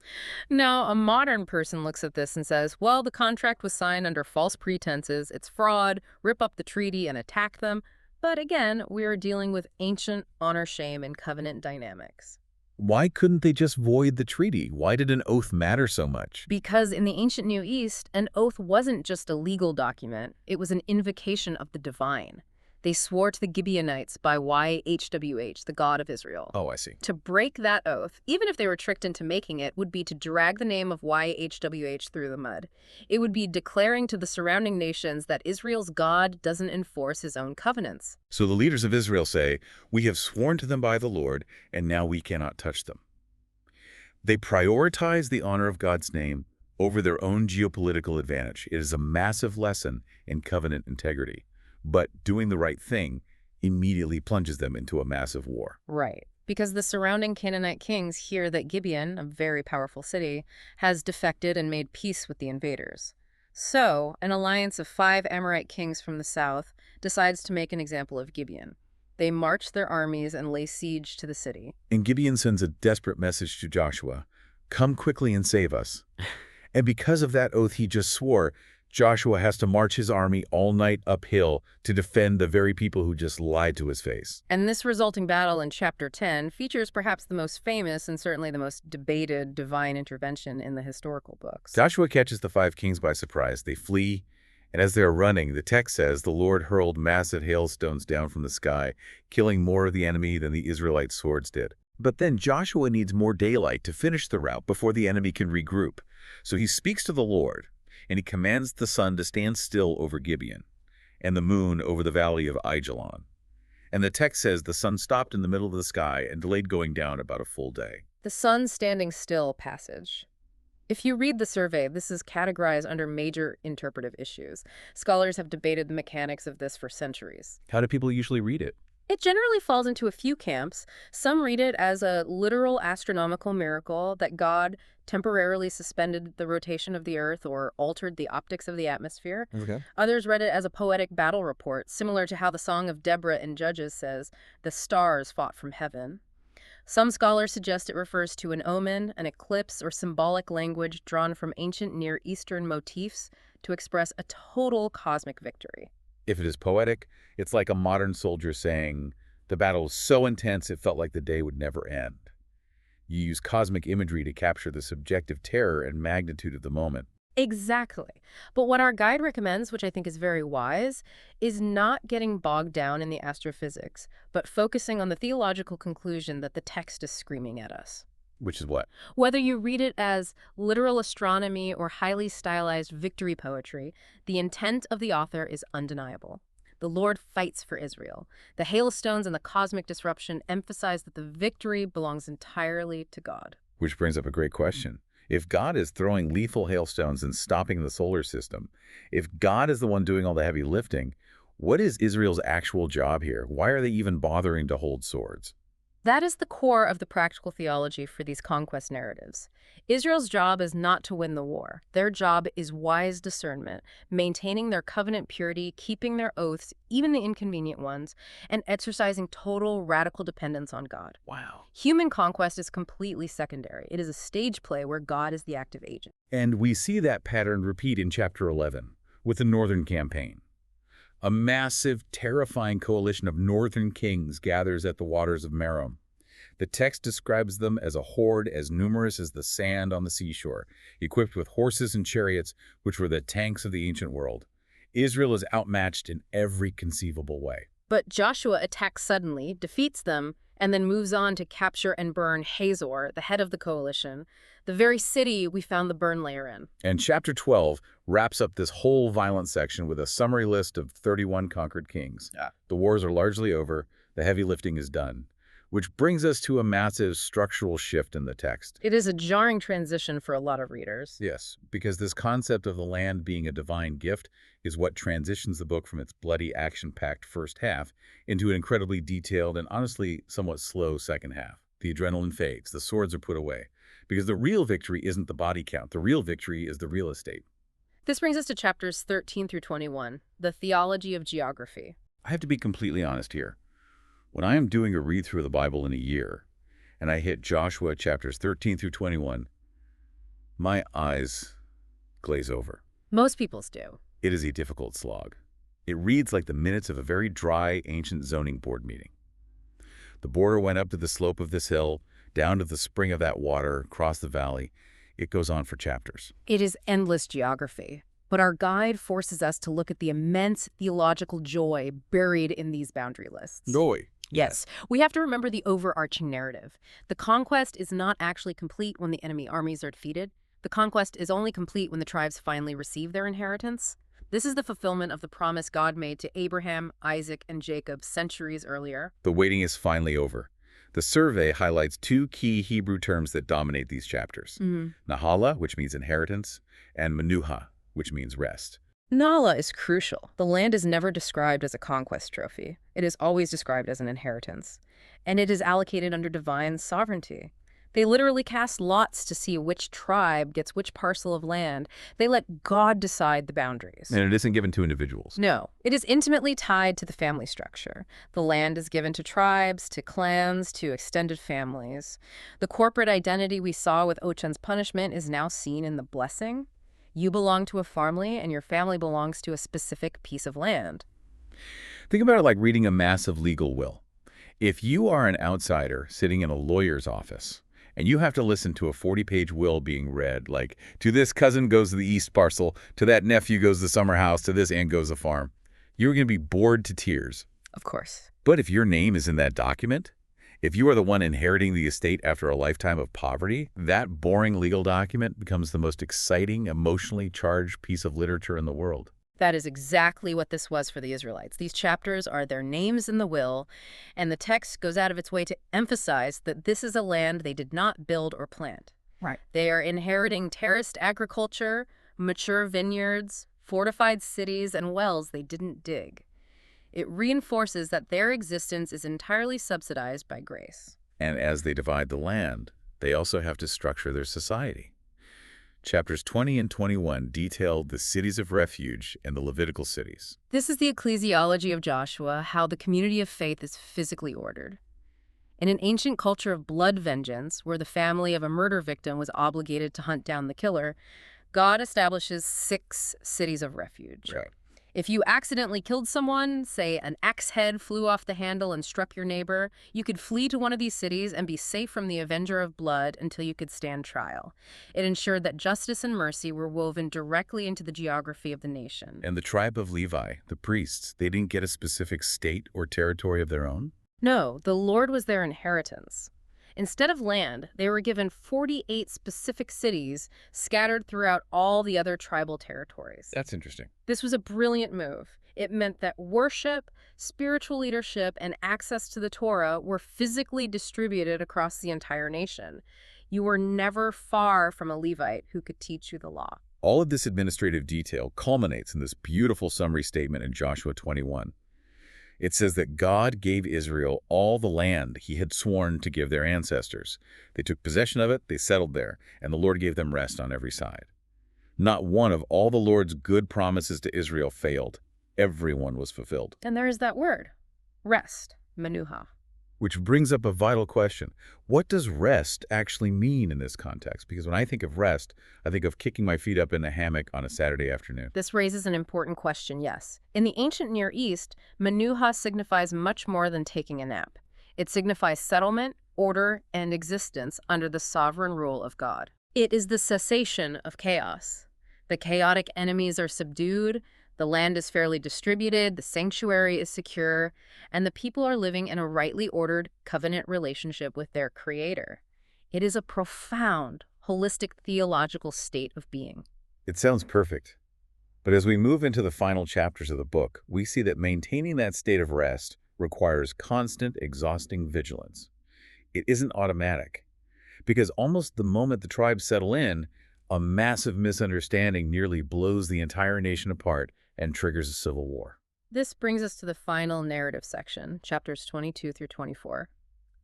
[SPEAKER 2] Now, a modern person looks at this and says, well, the contract was signed under false pretenses. It's fraud. Rip up the treaty and attack them. But again, we are dealing with ancient honor, shame, and covenant dynamics.
[SPEAKER 1] Why couldn't they just void the treaty? Why did an oath matter so much?
[SPEAKER 2] Because in the ancient Near East, an oath wasn't just a legal document. It was an invocation of the divine. They swore to the Gibeonites by YHWH, the God of Israel.
[SPEAKER 1] Oh, I see.
[SPEAKER 2] To break that oath, even if they were tricked into making it, would be to drag the name of YHWH through the mud. It would be declaring to the surrounding nations that Israel's God doesn't enforce his own covenants.
[SPEAKER 1] So the leaders of Israel say, "We have sworn to them by the Lord, and now we cannot touch them." They prioritize the honor of God's name over their own geopolitical advantage. It is a massive lesson in covenant integrity. But doing the right thing immediately plunges them into a massive war.
[SPEAKER 2] Right. Because the surrounding Canaanite kings hear that Gibeon, a very powerful city, has defected and made peace with the invaders. So, an alliance of 5 Amorite kings from the south decides to make an example of Gibeon. They march their armies and lay siege to the city.
[SPEAKER 1] And Gibeon sends a desperate message to Joshua, "Come quickly and save us." And because of that oath he just swore, Joshua has to march his army all night uphill to defend the very people who just lied to his face.
[SPEAKER 2] And this resulting battle in chapter 10 features perhaps the most famous and certainly the most debated divine intervention in the historical books.
[SPEAKER 1] Joshua catches the 5 kings by surprise. They flee, and as they're running, the text says the Lord hurled massive hailstones down from the sky, killing more of the enemy than the Israelite swords did. But then Joshua needs more daylight to finish the rout before the enemy can regroup. So he speaks to the Lord, and he commands the sun to stand still over Gibeon, and the moon over the valley of Aijalon. And the text says the sun stopped in the middle of the sky and delayed going down about a full day.
[SPEAKER 2] The sun standing still passage. If you read the survey, this is categorized under major interpretive issues. Scholars have debated the mechanics of this for centuries.
[SPEAKER 1] How do people usually read it?
[SPEAKER 2] It generally falls into a few camps. Some read it as a literal astronomical miracle that God temporarily suspended the rotation of the Earth or altered the optics of the atmosphere.
[SPEAKER 1] Okay.
[SPEAKER 2] Others read it as a poetic battle report, similar to how the Song of Deborah in Judges says, "The stars fought from heaven." Some scholars suggest it refers to an omen, an eclipse, or symbolic language drawn from ancient Near Eastern motifs to express a total cosmic victory.
[SPEAKER 1] If it is poetic, it's like a modern soldier saying, the battle was so intense it felt like the day would never end. You use cosmic imagery to capture the subjective terror and magnitude of the moment.
[SPEAKER 2] Exactly. But what our guide recommends, which I think is very wise, is not getting bogged down in the astrophysics, but focusing on the theological conclusion that the text is screaming at us.
[SPEAKER 1] Which is what?
[SPEAKER 2] Whether you read it as literal astronomy or highly stylized victory poetry, the intent of the author is undeniable. The Lord fights for Israel. The hailstones and the cosmic disruption emphasize that the victory belongs entirely to God.
[SPEAKER 1] Which brings up a great question. If God is throwing lethal hailstones and stopping the solar system, if God is the one doing all the heavy lifting, what is Israel's actual job here? Why are they even bothering to hold swords?
[SPEAKER 2] That is the core of the practical theology for these conquest narratives. Israel's job is not to win the war. Their job is wise discernment, maintaining their covenant purity, keeping their oaths, even the inconvenient ones, and exercising total radical dependence on God.
[SPEAKER 1] Wow.
[SPEAKER 2] Human conquest is completely secondary. It is a stage play where God is the active agent.
[SPEAKER 1] And we see that pattern repeat in chapter 11 with the Northern Campaign. A massive, terrifying coalition of northern kings gathers at the waters of Merom. The text describes them as a horde as numerous as the sand on the seashore, equipped with horses and chariots, which were the tanks of the ancient world. Israel is outmatched in every conceivable way.
[SPEAKER 2] But Joshua attacks suddenly, defeats them, and then moves on to capture and burn Hazor, the head of the coalition, the very city we found the burn layer in.
[SPEAKER 1] And chapter 12 wraps up this whole violent section with a summary list of 31 conquered kings. The wars are largely over, the heavy lifting is done, which brings us to a massive structural shift in the text.
[SPEAKER 2] It is a jarring transition for a lot of readers.
[SPEAKER 1] Yes, because this concept of the land being a divine gift is what transitions the book from its bloody, action-packed first half into an incredibly detailed and honestly somewhat slow second half. The adrenaline fades, the swords are put away, because the real victory isn't the body count. The real victory is the real estate.
[SPEAKER 2] This brings us to chapters 13 through 21, the theology of geography.
[SPEAKER 1] I have to be completely honest here. When I am doing a read-through of the Bible in a year, and I hit Joshua chapters 13 through 21, my eyes glaze over.
[SPEAKER 2] Most people's do.
[SPEAKER 1] It is a difficult slog. It reads like the minutes of a very dry, ancient zoning board meeting. The border went up to the slope of this hill, down to the spring of that water, across the valley. It goes on for chapters.
[SPEAKER 2] It is endless geography. But our guide forces us to look at the immense theological joy buried in these boundary lists.
[SPEAKER 1] Joy.
[SPEAKER 2] Yes, we have to remember the overarching narrative. The conquest is not actually complete when the enemy armies are defeated. The conquest is only complete when the tribes finally receive their inheritance. This is the fulfillment of the promise God made to Abraham, Isaac, and Jacob centuries earlier.
[SPEAKER 1] The waiting is finally over. The survey highlights two key Hebrew terms that dominate these chapters. Nahala, which means inheritance, and Menuha, which means rest.
[SPEAKER 2] Nala is crucial. The land is never described as a conquest trophy. It is always described as an inheritance. And it is allocated under divine sovereignty. They literally cast lots to see which tribe gets which parcel of land. They let God decide the boundaries.
[SPEAKER 1] And it isn't given to individuals.
[SPEAKER 2] No, it is intimately tied to the family structure. The land is given to tribes, to clans, to extended families. The corporate identity we saw with Ochan's punishment is now seen in the blessing. You belong to a family, and your family belongs to a specific piece of land.
[SPEAKER 1] Think about it like reading a massive legal will. If you are an outsider sitting in a lawyer's office and you have to listen to a 40-page will being read, like, to this cousin goes the east parcel, to that nephew goes the summer house, to this aunt goes the farm, you're going to be bored to tears.
[SPEAKER 2] Of course.
[SPEAKER 1] But if your name is in that document, if you are the one inheriting the estate after a lifetime of poverty, that boring legal document becomes the most exciting, emotionally charged piece of literature in the world.
[SPEAKER 2] That is exactly what this was for the Israelites. These chapters are their names in the will, and the text goes out of its way to emphasize that this is a land they did not build or plant.
[SPEAKER 3] Right.
[SPEAKER 2] They are inheriting terraced agriculture, mature vineyards, fortified cities, and wells they didn't dig. It reinforces that their existence is entirely subsidized by grace.
[SPEAKER 1] And as they divide the land, they also have to structure their society. Chapters 20 and 21 detail the cities of refuge and the Levitical cities.
[SPEAKER 2] This is the ecclesiology of Joshua, how the community of faith is physically ordered. In an ancient culture of blood vengeance, where the family of a murder victim was obligated to hunt down the killer, God establishes 6 cities of refuge.
[SPEAKER 1] Right.
[SPEAKER 2] If you accidentally killed someone, say an axe head flew off the handle and struck your neighbor, you could flee to one of these cities and be safe from the avenger of blood until you could stand trial. It ensured that justice and mercy were woven directly into the geography of the nation.
[SPEAKER 1] And the tribe of Levi, the priests, they didn't get a specific state or territory of their own?
[SPEAKER 2] No, the Lord was their inheritance. Instead of land, they were given 48 specific cities scattered throughout all the other tribal territories.
[SPEAKER 1] That's interesting.
[SPEAKER 2] This was a brilliant move. It meant that worship, spiritual leadership, and access to the Torah were physically distributed across the entire nation. You were never far from a Levite who could teach you the law.
[SPEAKER 1] All of this administrative detail culminates in this beautiful summary statement in Joshua 21. It says that God gave Israel all the land he had sworn to give their ancestors. They took possession of it, they settled there, and the Lord gave them rest on every side. Not one of all the Lord's good promises to Israel failed. Everyone was fulfilled.
[SPEAKER 2] And there is that word, rest, menuha.
[SPEAKER 1] Which brings up a vital question. What does rest actually mean in this context? Because when I think of rest, I think of kicking my feet up in a hammock on a Saturday afternoon.
[SPEAKER 2] This raises an important question, yes. In the ancient Near East, menuha signifies much more than taking a nap. It signifies settlement, order, and existence under the sovereign rule of God. It is the cessation of chaos. The chaotic enemies are subdued, the land is fairly distributed, the sanctuary is secure, and the people are living in a rightly ordered covenant relationship with their Creator. It is a profound, holistic theological state of being.
[SPEAKER 1] It sounds perfect. But as we move into the final chapters of the book, we see that maintaining that state of rest requires constant, exhausting vigilance. It isn't automatic, because almost the moment the tribes settle in, a massive misunderstanding nearly blows the entire nation apart and triggers a civil war.
[SPEAKER 2] This brings us to the final narrative section, chapters 22 through 24.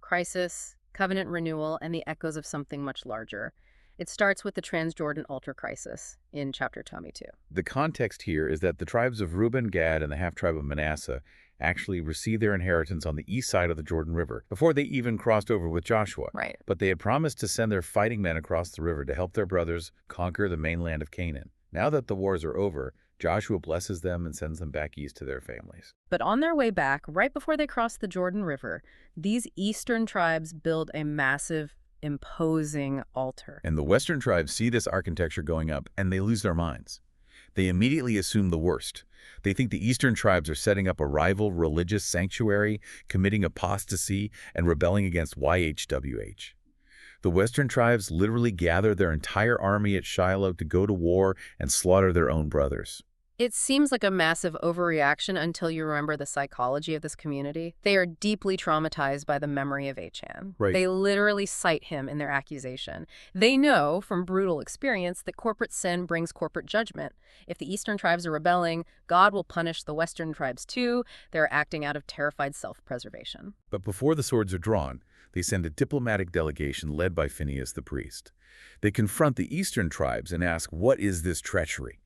[SPEAKER 2] Crisis, covenant renewal, and the echoes of something much larger. It starts with the Transjordan altar crisis in chapter 22.
[SPEAKER 1] The context here is that the tribes of Reuben, Gad, and the half-tribe of Manasseh actually received their inheritance on the east side of the Jordan River before they even crossed over with Joshua.
[SPEAKER 2] Right.
[SPEAKER 1] But they had promised to send their fighting men across the river to help their brothers conquer the mainland of Canaan. Now that the wars are over, Joshua blesses them and sends them back east to their families.
[SPEAKER 2] But on their way back, right before they cross the Jordan River, these eastern tribes build a massive, imposing altar.
[SPEAKER 1] And the western tribes see this architecture going up, and they lose their minds. They immediately assume the worst. They think the eastern tribes are setting up a rival religious sanctuary, committing apostasy, and rebelling against YHWH. The western tribes literally gather their entire army at Shiloh to go to war and slaughter their own brothers.
[SPEAKER 2] It seems like a massive overreaction until you remember the psychology of this community. They are deeply traumatized by the memory of Achan.
[SPEAKER 1] Right.
[SPEAKER 2] They literally cite him in their accusation. They know from brutal experience that corporate sin brings corporate judgment. If the eastern tribes are rebelling, God will punish the western tribes too. They're acting out of terrified self-preservation.
[SPEAKER 1] But before the swords are drawn, they send a diplomatic delegation led by Phinehas the priest. They confront the eastern tribes and ask, "What is this treachery?"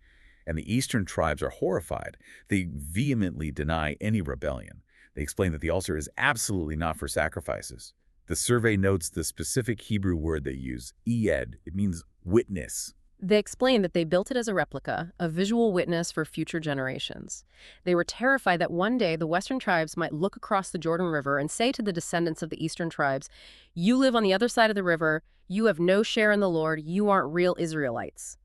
[SPEAKER 1] And the eastern tribes are horrified. They vehemently deny any rebellion. They explain that the altar is absolutely not for sacrifices. The survey notes the specific Hebrew word they use, ed. It means witness.
[SPEAKER 2] They explained that they built it as a replica, a visual witness for future generations. They were terrified that one day the Western tribes might look across the Jordan River and say to the descendants of the Eastern tribes, "You live on the other side of the river, you have no share in the Lord, you aren't real Israelites."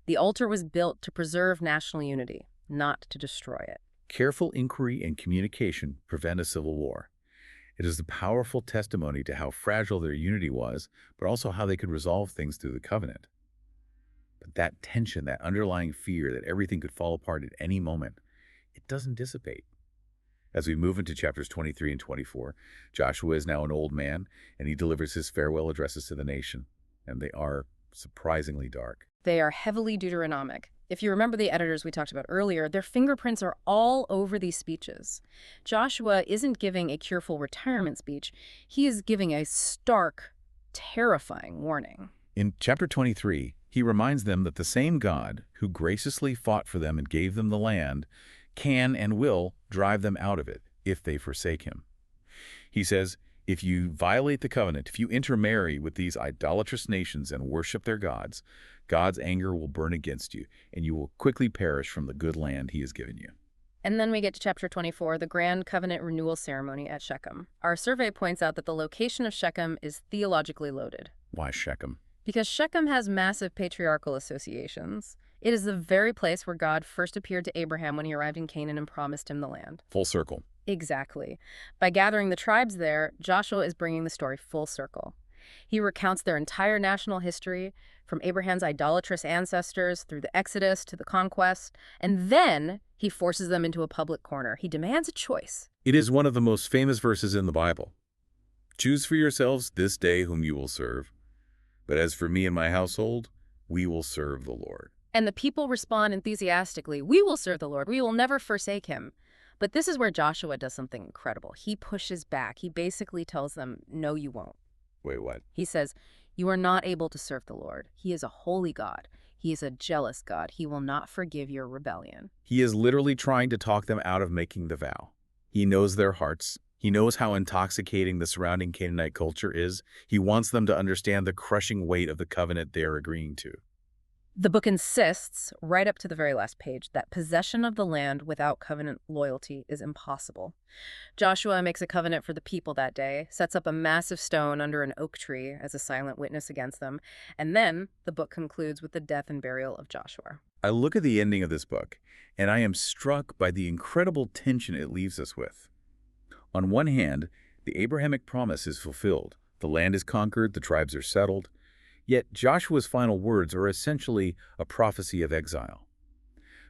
[SPEAKER 2] The altar was built to preserve national unity, not to destroy it.
[SPEAKER 1] Careful inquiry and communication prevent a civil war. It is a powerful testimony to how fragile their unity was, but also how they could resolve things through the covenant. But that tension, that underlying fear that everything could fall apart at any moment, it doesn't dissipate. As we move into chapters 23 and 24, Joshua is now an old man, and he delivers his farewell addresses to the nation, and they are surprisingly dark.
[SPEAKER 2] They are heavily Deuteronomic. If you remember the editors we talked about earlier, their fingerprints are all over these speeches. Joshua isn't giving a cheerful retirement speech. He is giving a stark, terrifying warning.
[SPEAKER 1] In chapter 23, he reminds them that the same God who graciously fought for them and gave them the land can and will drive them out of it if they forsake him. He says, if you violate the covenant, if you intermarry with these idolatrous nations and worship their gods, God's anger will burn against you, and you will quickly perish from the good land he has given you.
[SPEAKER 2] And then we get to chapter 24, the Grand Covenant Renewal Ceremony at Shechem. Our survey points out that the location of Shechem is theologically loaded.
[SPEAKER 1] Why Shechem?
[SPEAKER 2] Because Shechem has massive patriarchal associations. It is the very place where God first appeared to Abraham when he arrived in Canaan and promised him the land.
[SPEAKER 1] Full circle.
[SPEAKER 2] Exactly. By gathering the tribes there, Joshua is bringing the story full circle. He recounts their entire national history, from Abraham's idolatrous ancestors through the Exodus to the conquest, and then he forces them into a public corner. He demands a choice.
[SPEAKER 1] It is one of the most famous verses in the Bible. Choose for yourselves this day whom you will serve. But as for me and my household, we will serve the Lord.
[SPEAKER 2] And the people respond enthusiastically, "We will serve the Lord. We will never forsake him." But this is where Joshua does something incredible. He pushes back. He basically tells them, "No, you won't."
[SPEAKER 1] Wait, what?
[SPEAKER 2] He says, "You are not able to serve the Lord. He is a holy God. He is a jealous God. He will not forgive your rebellion."
[SPEAKER 1] He is literally trying to talk them out of making the vow. He knows their hearts. He knows how intoxicating the surrounding Canaanite culture is. He wants them to understand the crushing weight of the covenant they are agreeing to.
[SPEAKER 2] The book insists, right up to the very last page, that possession of the land without covenant loyalty is impossible. Joshua makes a covenant for the people that day, sets up a massive stone under an oak tree as a silent witness against them, and then the book concludes with the death and burial of Joshua.
[SPEAKER 1] I look at the ending of this book, and I am struck by the incredible tension it leaves us with. On one hand, the Abrahamic promise is fulfilled. The land is conquered, the tribes are settled. Yet Joshua's final words are essentially a prophecy of exile.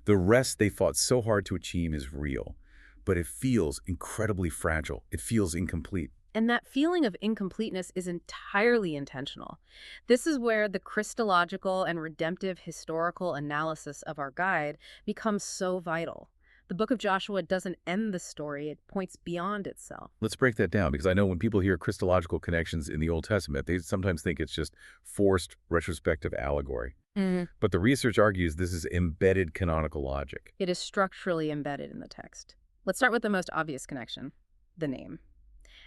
[SPEAKER 1] The rest they fought so hard to achieve is real, but it feels incredibly fragile. It feels incomplete.
[SPEAKER 2] And that feeling of incompleteness is entirely intentional. This is where the Christological and redemptive historical analysis of our guide becomes so vital. The book of Joshua doesn't end the story, it points beyond itself.
[SPEAKER 1] Let's break that down, because I know when people hear Christological connections in the Old Testament, they sometimes think it's just forced retrospective allegory. But the research argues this is embedded canonical logic.
[SPEAKER 2] It is structurally embedded in the text. Let's start with the most obvious connection, the name.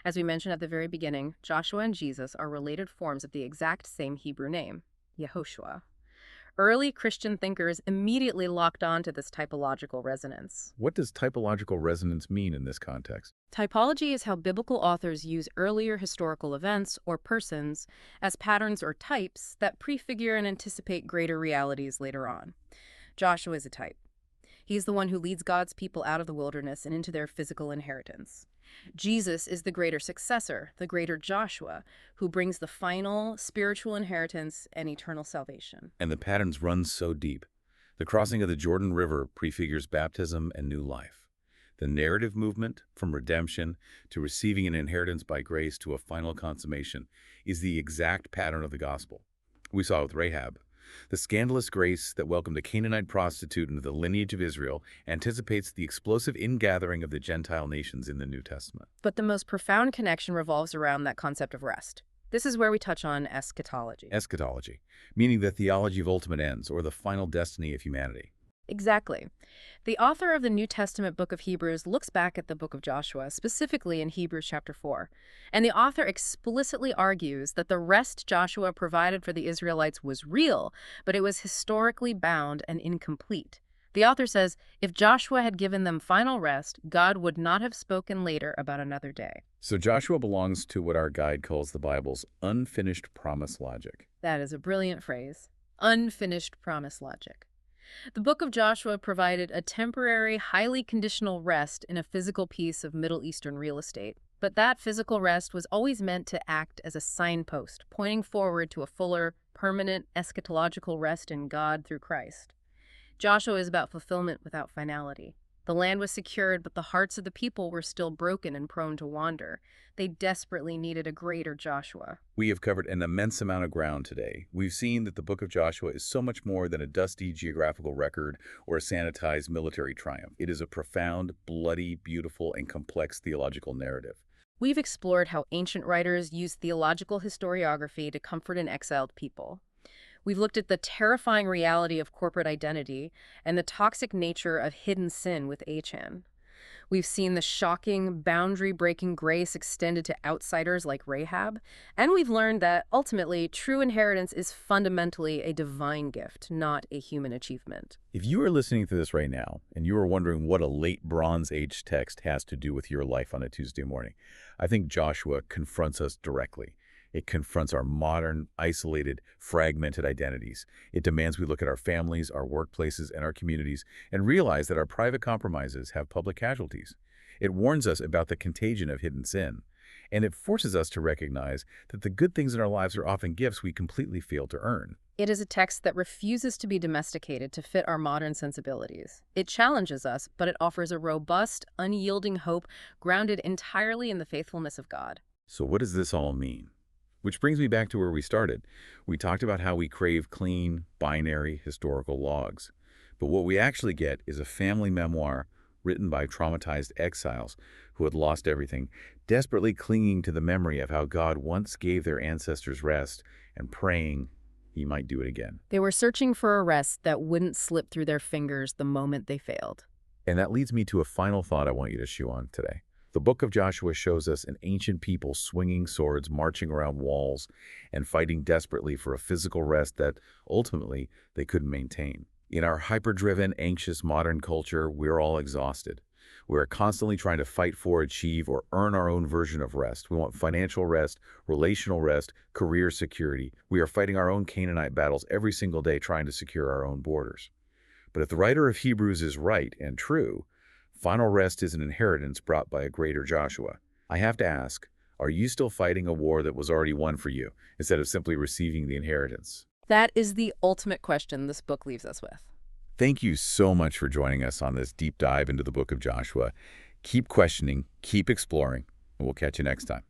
[SPEAKER 2] As we mentioned at the very beginning, Joshua and Jesus are related forms of the exact same Hebrew name, Yehoshua. Early Christian thinkers immediately locked on to this typological resonance.
[SPEAKER 1] What does typological resonance mean in this context?
[SPEAKER 2] Typology is how biblical authors use earlier historical events or persons as patterns or types that prefigure and anticipate greater realities later on. Joshua is a type. He's the one who leads God's people out of the wilderness and into their physical inheritance. Jesus is the greater successor, the greater Joshua, who brings the final spiritual inheritance and eternal salvation.
[SPEAKER 1] And the patterns run so deep. The crossing of the Jordan River prefigures baptism and new life. The narrative movement, from redemption to receiving an inheritance by grace to a final consummation, is the exact pattern of the gospel. We saw it with Rahab. The scandalous grace that welcomed a Canaanite prostitute into the lineage of Israel anticipates the explosive ingathering of the Gentile nations in the New Testament.
[SPEAKER 2] But the most profound connection revolves around that concept of rest. This is where we touch on eschatology.
[SPEAKER 1] Eschatology, meaning the theology of ultimate ends, or the final destiny of humanity.
[SPEAKER 2] Exactly. The author of the New Testament book of Hebrews looks back at the book of Joshua, specifically in Hebrews chapter 4. And the author explicitly argues that the rest Joshua provided for the Israelites was real, but it was historically bound and incomplete. The author says, if Joshua had given them final rest, God would not have spoken later about another day.
[SPEAKER 1] So Joshua belongs to what our guide calls the Bible's unfinished promise logic.
[SPEAKER 2] That is a brilliant phrase. Unfinished promise logic. The book of Joshua provided a temporary, highly conditional rest in a physical piece of Middle Eastern real estate. But that physical rest was always meant to act as a signpost, pointing forward to a fuller, permanent, eschatological rest in God through Christ. Joshua is about fulfillment without finality. The land was secured, but the hearts of the people were still broken and prone to wander. They desperately needed a greater Joshua.
[SPEAKER 1] We have covered an immense amount of ground today. We've seen that the book of Joshua is so much more than a dusty geographical record or a sanitized military triumph. It is a profound, bloody, beautiful, and complex theological narrative.
[SPEAKER 2] We've explored how ancient writers used theological historiography to comfort an exiled people. We've looked at the terrifying reality of corporate identity and the toxic nature of hidden sin with Achan. We've seen the shocking, boundary-breaking grace extended to outsiders like Rahab, and we've learned that, ultimately, true inheritance is fundamentally a divine gift, not a human achievement.
[SPEAKER 1] If you are listening to this right now and you are wondering what a late Bronze Age text has to do with your life on a Tuesday morning, I think Joshua confronts us directly. It confronts our modern, isolated, fragmented identities. It demands we look at our families, our workplaces, and our communities and realize that our private compromises have public casualties. It warns us about the contagion of hidden sin. And it forces us to recognize that the good things in our lives are often gifts we completely fail to earn.
[SPEAKER 2] It is a text that refuses to be domesticated to fit our modern sensibilities. It challenges us, but it offers a robust, unyielding hope grounded entirely in the faithfulness of God.
[SPEAKER 1] So what does this all mean? Which brings me back to where we started. We talked about how we crave clean, binary, historical logs. But what we actually get is a family memoir written by traumatized exiles who had lost everything, desperately clinging to the memory of how God once gave their ancestors rest and praying he might do it again.
[SPEAKER 2] They were searching for a rest that wouldn't slip through their fingers the moment they failed.
[SPEAKER 1] And that leads me to a final thought I want you to chew on today. The book of Joshua shows us an ancient people swinging swords, marching around walls, and fighting desperately for a physical rest that, ultimately, they couldn't maintain. In our hyper-driven, anxious modern culture, we're all exhausted. We're constantly trying to fight for, achieve, or earn our own version of rest. We want financial rest, relational rest, career security. We are fighting our own Canaanite battles every single day trying to secure our own borders. But if the writer of Hebrews is right and true, final rest is an inheritance brought by a greater Joshua. I have to ask, are you still fighting a war that was already won for you, instead of simply receiving the inheritance?
[SPEAKER 2] That is the ultimate question this book leaves us with.
[SPEAKER 1] Thank you so much for joining us on this deep dive into the book of Joshua. Keep questioning, keep exploring, and we'll catch you next time.